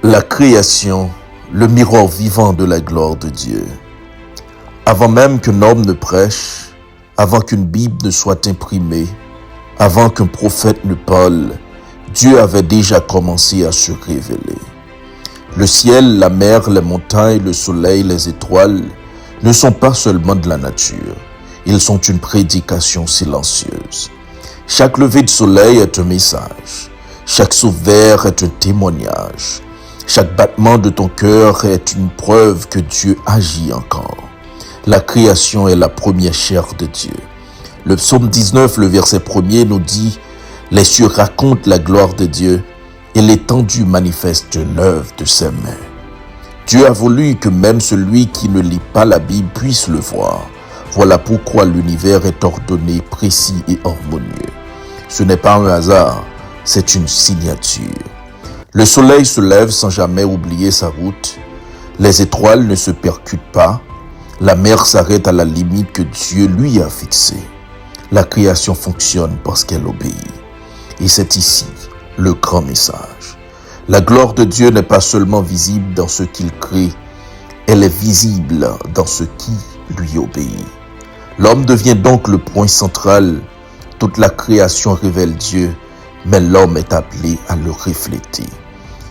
La création, le miroir vivant de la gloire de Dieu. Avant même qu'un homme ne prêche, avant qu'une Bible ne soit imprimée, avant qu'un prophète ne parle, Dieu avait déjà commencé à se révéler. Le ciel, la mer, les montagnes, le soleil, les étoiles ne sont pas seulement de la nature, ils sont une prédication silencieuse. Chaque lever de soleil est un message, chaque souffle vert est un témoignage. Chaque battement de ton cœur est une preuve que Dieu agit encore. La création est la première chair de Dieu. Le psaume 19, le verset 1er nous dit « Les cieux racontent la gloire de Dieu et l'étendue manifeste l'œuvre de ses mains. » Dieu a voulu que même celui qui ne lit pas la Bible puisse le voir. Voilà pourquoi l'univers est ordonné, précis et harmonieux. Ce n'est pas un hasard, c'est une signature. Le soleil se lève sans jamais oublier sa route. Les étoiles ne se percutent pas. La mer s'arrête à la limite que Dieu lui a fixée. La création fonctionne parce qu'elle obéit. Et c'est ici le grand message. La gloire de Dieu n'est pas seulement visible dans ce qu'il crée, elle est visible dans ce qui lui obéit. L'homme devient donc le point central. Toute la création révèle Dieu, mais l'homme est appelé à le refléter.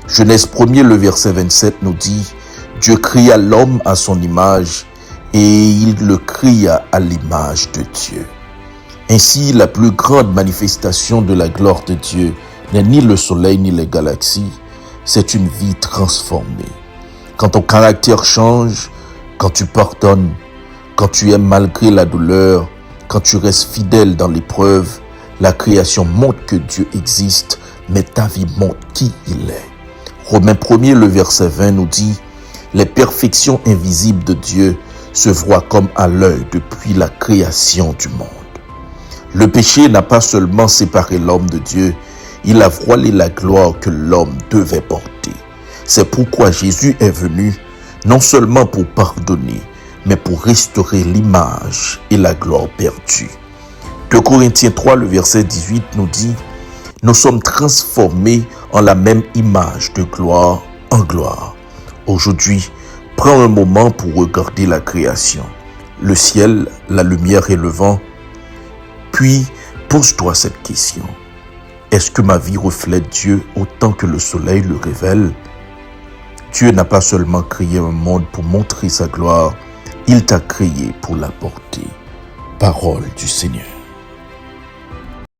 Genèse 1er, le verset 27 nous dit « Dieu créa l'homme à son image et il le créa à l'image de Dieu. » Ainsi, la plus grande manifestation de la gloire de Dieu n'est ni le soleil ni les galaxies, c'est une vie transformée. Quand ton caractère change, quand tu pardonnes, quand tu aimes malgré la douleur, quand tu restes fidèle dans l'épreuve, la création montre que Dieu existe, mais ta vie montre qui il est. Romains 1er, le verset 20 nous dit « Les perfections invisibles de Dieu se voient comme à l'œil depuis la création du monde. » Le péché n'a pas seulement séparé l'homme de Dieu, il a voilé la gloire que l'homme devait porter. C'est pourquoi Jésus est venu, non seulement pour pardonner, mais pour restaurer l'image et la gloire perdue. 2 Corinthiens 3, le verset 18 nous dit « Nous sommes transformés en la même image de gloire en gloire. » Aujourd'hui, prends un moment pour regarder la création, le ciel, la lumière et le vent. Puis, pose-toi cette question. Est-ce que ma vie reflète Dieu autant que le soleil le révèle? Dieu n'a pas seulement créé un monde pour montrer sa gloire, il t'a créé pour la porter. Parole du Seigneur.